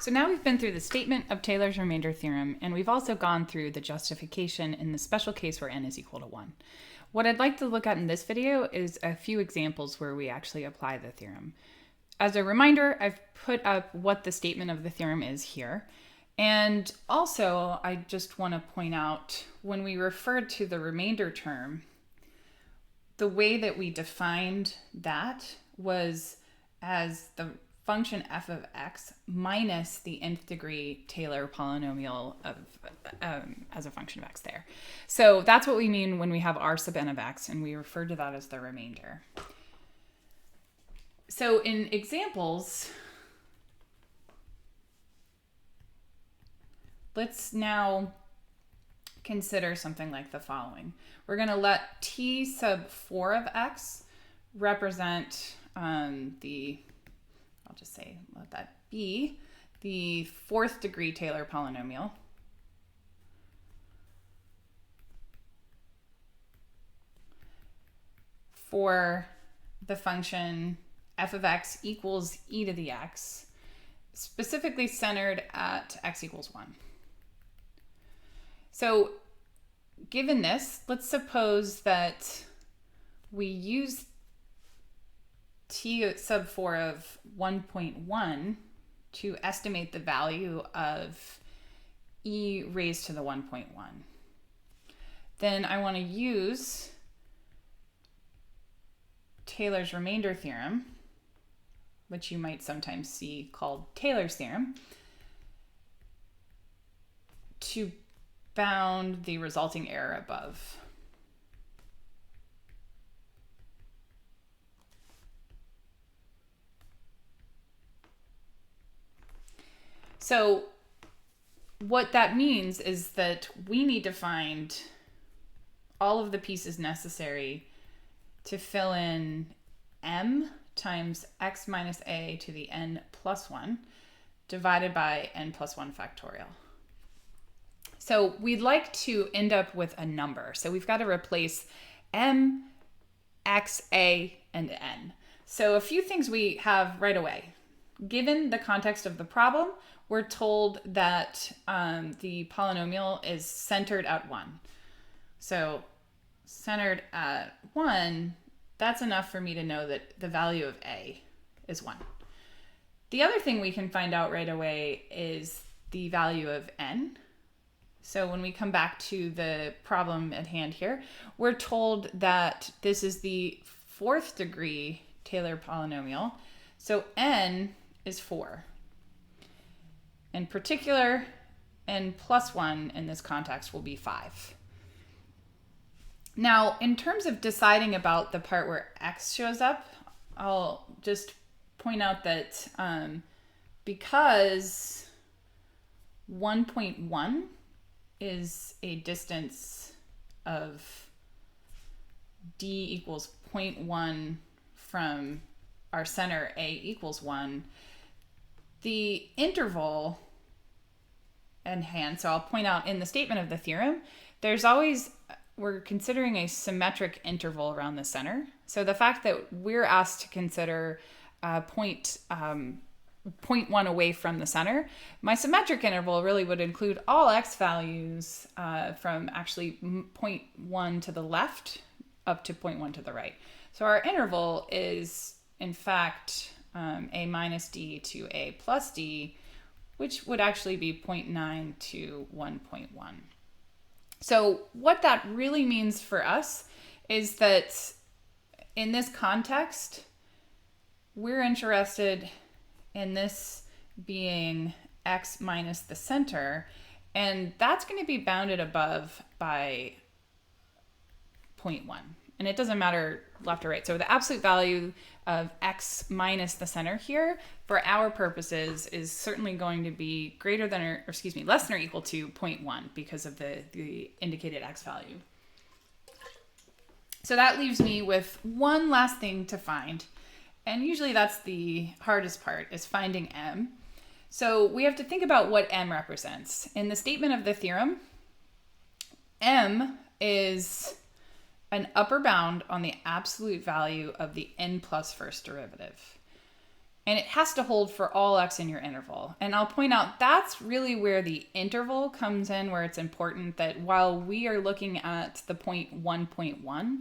So now we've been through the statement of Taylor's remainder theorem, and we've also gone through the justification in the special case where n is equal to 1. What I'd like to look at in this video is a few examples where we actually apply the theorem. As a reminder, I've put up what the statement of the theorem is here. And also, I just want to point out, when we referred to the remainder term, the way that we defined that was as the function f of x minus the nth degree Taylor polynomial of as a function of x there. So that's what we mean when we have r sub n of x, and we refer to that as the remainder. So in examples, let's now consider something like the following. We're going to let t sub 4 of x represent I'll just say, let that be the 4th degree Taylor polynomial. For the function f of x equals e to the x, specifically centered at x equals 1. So given this, let's suppose that we use t sub 4 of 1.1 to estimate the value of e raised to the 1.1. Then I want to use Taylor's remainder theorem, which you might sometimes see called Taylor's theorem, to bound the resulting error above. So what that means is that we need to find all of the pieces necessary to fill in m times x minus a to the n plus 1 divided by n plus 1 factorial. So we'd like to end up with a number. So we've got to replace m, x, a, and n. So a few things we have right away. Given the context of the problem, we're told that the polynomial is centered at 1. So centered at 1, that's enough for me to know that the value of a is 1. The other thing we can find out right away is the value of n. So when we come back to the problem at hand here, we're told that this is the 4th degree Taylor polynomial. So n is 4. In particular, n plus 1 in this context will be 5. Now, in terms of deciding about the part where x shows up, I'll just point out that because 1.1 is a distance of d equals 0.1 from our center a equals 1, the interval in hand, so I'll point out in the statement of the theorem, we're considering a symmetric interval around the center. So the fact that we're asked to consider 0.1 away from the center, my symmetric interval really would include all x values from actually 0.1 to the left up to 0.1 to the right. So our interval is, in fact, a minus d to a plus d, which would actually be 0.9 to 1.1. So what that really means for us is that in this context, we're interested in this being x minus the center, and that's going to be bounded above by 0.1. And it doesn't matter left or right. So the absolute value of x minus the center here, for our purposes, is certainly going to be less than or equal to 0.1 because of the indicated x value. So that leaves me with one last thing to find. And usually that's the hardest part, is finding m. So we have to think about what m represents. In the statement of the theorem, m is an upper bound on the absolute value of the n plus first derivative. And it has to hold for all x in your interval. And I'll point out that's really where the interval comes in, where it's important that while we are looking at the point 1.1,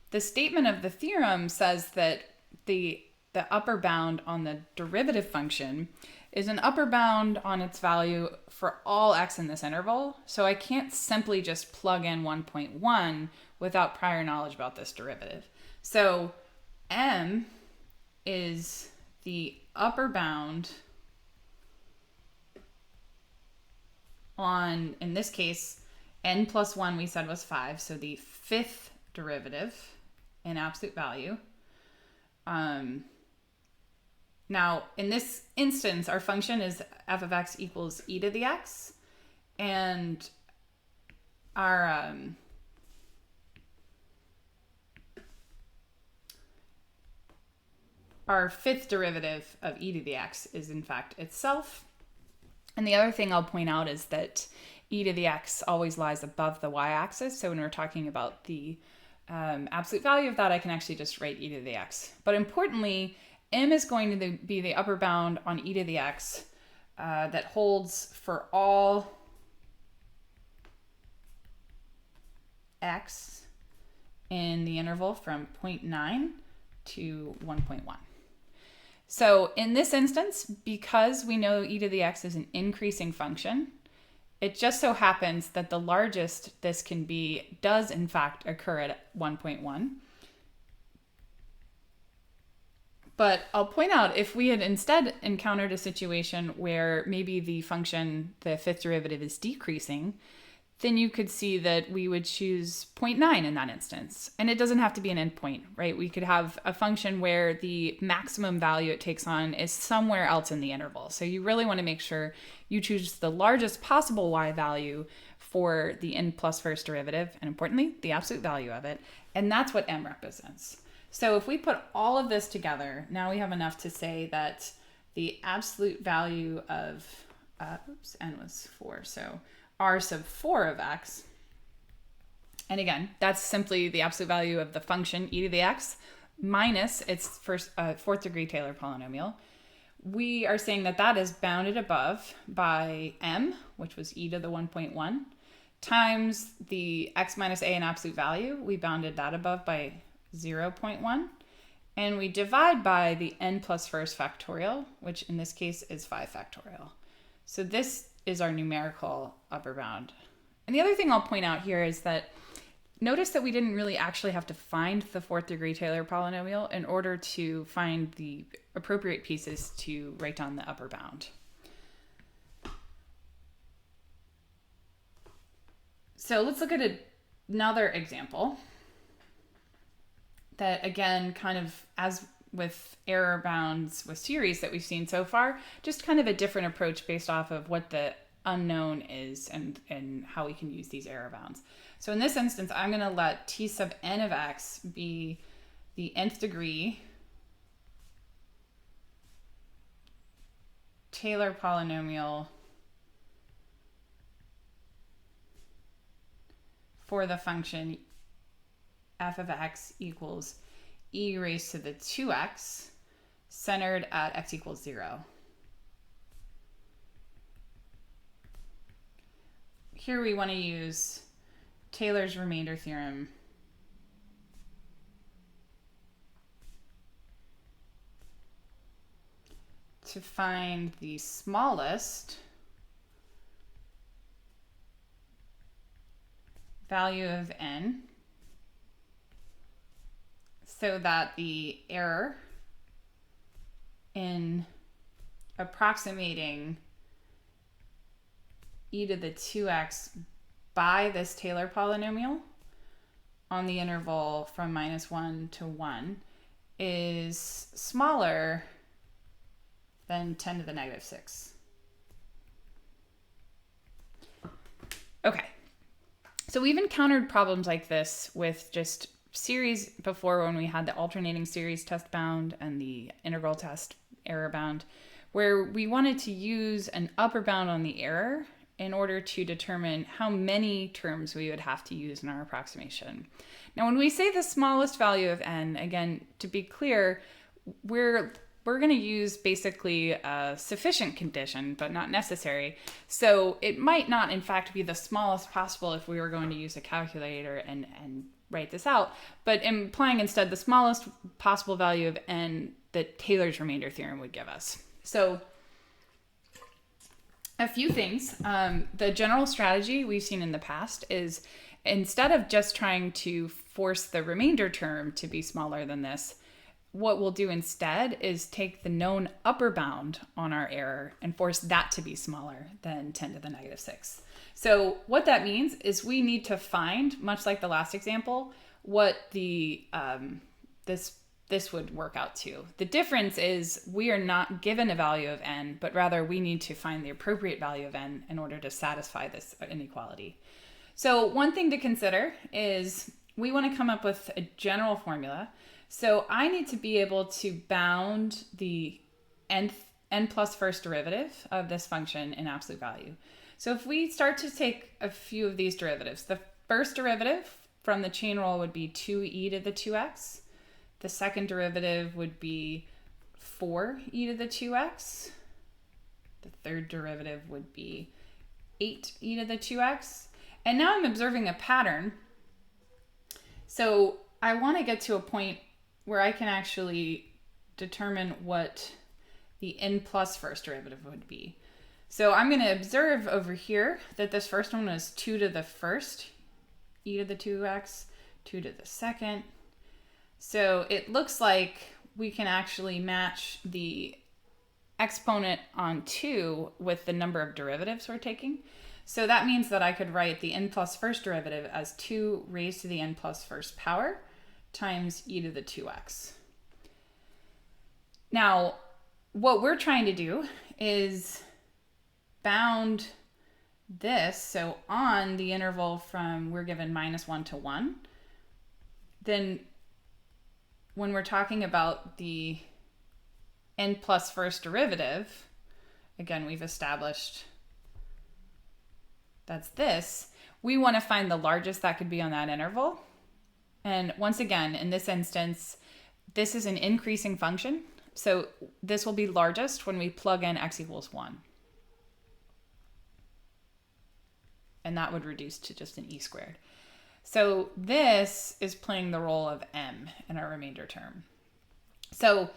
the statement of the theorem says that the upper bound on the derivative function is an upper bound on its value for all x in this interval. So I can't simply just plug in 1.1 without prior knowledge about this derivative. So m is the upper bound on, in this case, n plus 1 we said was 5, so the fifth derivative in absolute value. Now, in this instance, our function is f of x equals e to the x, and our fifth derivative of e to the x is in fact itself. And the other thing I'll point out is that e to the x always lies above the y-axis. So when we're talking about the absolute value of that, I can actually just write e to the x. But importantly, m is going to be the upper bound on e to the x that holds for all x in the interval from 0.9 to 1.1. So in this instance, because we know e to the x is an increasing function, it just so happens that the largest this can be does in fact occur at 1.1. But I'll point out, if we had instead encountered a situation where maybe the function, the fifth derivative, is decreasing, then you could see that we would choose 0.9 in that instance. And it doesn't have to be an endpoint, right? We could have a function where the maximum value it takes on is somewhere else in the interval. So you really want to make sure you choose the largest possible y value for the n plus first derivative, and importantly, the absolute value of it. And that's what m represents. So if we put all of this together, now we have enough to say that the absolute value of, n was 4, so r sub 4 of x, and again, that's simply the absolute value of the function e to the x minus its fourth degree Taylor polynomial. We are saying that that is bounded above by m, which was e to the 1.1, times the x minus a in absolute value. We bounded that above by 0.1, and we divide by the n plus first factorial, which in this case is 5 factorial. So this is our numerical upper bound. And the other thing I'll point out here is that notice that we didn't really actually have to find the fourth degree Taylor polynomial in order to find the appropriate pieces to write down the upper bound. So let's look at another example that, again, kind of as with error bounds with series that we've seen so far, just kind of a different approach based off of what the unknown is and how we can use these error bounds. So in this instance, I'm going to let t sub n of x be the nth degree Taylor polynomial for the function f of x equals e raised to the 2x centered at x equals 0. Here we want to use Taylor's remainder theorem to find the smallest value of n, so that the error in approximating e to the 2x by this Taylor polynomial on the interval from -1 to 1 is smaller than 10 to the negative 6. Okay, so we've encountered problems like this with just series before, when we had the alternating series test bound and the integral test error bound, where we wanted to use an upper bound on the error in order to determine how many terms we would have to use in our approximation. Now, when we say the smallest value of n, again, to be clear, we're we're going to use basically a sufficient condition, but not necessary. So it might not, in fact, be the smallest possible if we were going to use a calculator and write this out, but implying instead the smallest possible value of n that Taylor's remainder theorem would give us. So a few things. The general strategy we've seen in the past is instead of just trying to force the remainder term to be smaller than this, what we'll do instead is take the known upper bound on our error and force that to be smaller than 10 to the negative 6. So what that means is we need to find, much like the last example, what the this would work out to. The difference is we are not given a value of n, but rather we need to find the appropriate value of n in order to satisfy this inequality. So one thing to consider is we want to come up with a general formula. So I need to be able to bound the n plus first derivative of this function in absolute value. So if we start to take a few of these derivatives, the first derivative from the chain rule would be 2e to the 2x. The second derivative would be 4e to the 2x. The third derivative would be 8e to the 2x. And now I'm observing a pattern. So I want to get to a point where I can actually determine what the n plus first derivative would be. So I'm going to observe over here that this first one is 2 to the first, e to the 2x, 2 to the second. So it looks like we can actually match the exponent on 2 with the number of derivatives we're taking. So that means that I could write the n plus first derivative as 2 raised to the n plus first power times e to the 2x. Now, what we're trying to do is bound this, so on the interval from, we're given -1 to 1, then when we're talking about the n plus first derivative, again, we've established that's this, we want to find the largest that could be on that interval. And once again, in this instance, this is an increasing function, so this will be largest when we plug in x equals 1. And that would reduce to just an e squared. So this is playing the role of m in our remainder term. So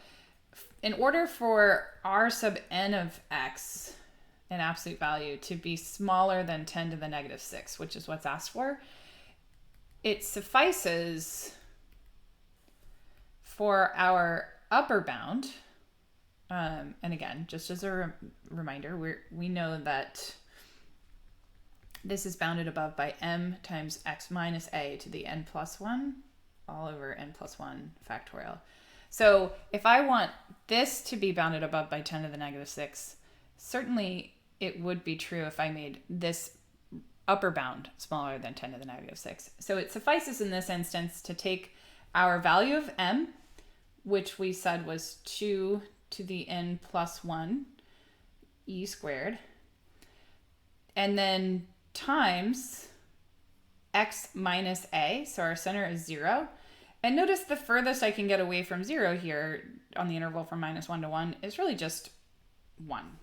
in order for r sub n of x in absolute value to be smaller than 10 to the negative 6, which is what's asked for, it suffices for our upper bound. And again, just as a reminder, we know that this is bounded above by m times x minus a to the n plus 1 all over n plus 1 factorial. So if I want this to be bounded above by 10 to the negative 6, certainly it would be true if I made this upper bound smaller than 10 to the negative 6. So it suffices in this instance to take our value of m, which we said was 2 to the n plus 1 e squared, and then times x minus a, so our center is 0. And notice the furthest I can get away from 0 here on the interval from -1 to 1 is really just 1.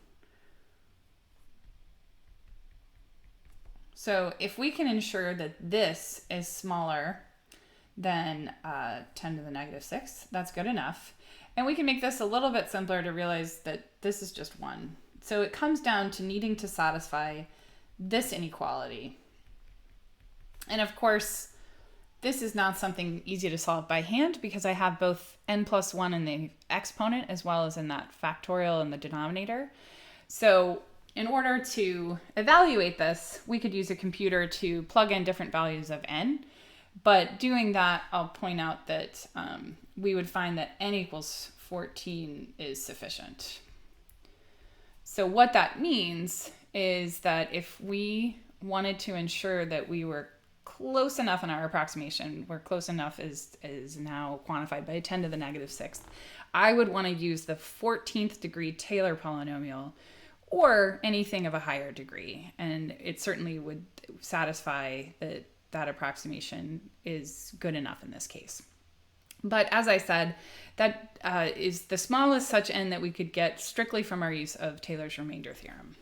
So if we can ensure that this is smaller than 10 to the negative 6, that's good enough. And we can make this a little bit simpler to realize that this is just 1. So it comes down to needing to satisfy this inequality. And of course, this is not something easy to solve by hand because I have both n plus 1 in the exponent as well as in that factorial in the denominator. So in order to evaluate this, we could use a computer to plug in different values of n. But doing that, I'll point out that we would find that n equals 14 is sufficient. So what that means is that if we wanted to ensure that we were close enough in our approximation, where close enough is now quantified by 10 to the negative 6th, I would want to use the 14th degree Taylor polynomial or anything of a higher degree. And it certainly would satisfy that that approximation is good enough in this case. But as I said, that is the smallest such n that we could get strictly from our use of Taylor's remainder theorem.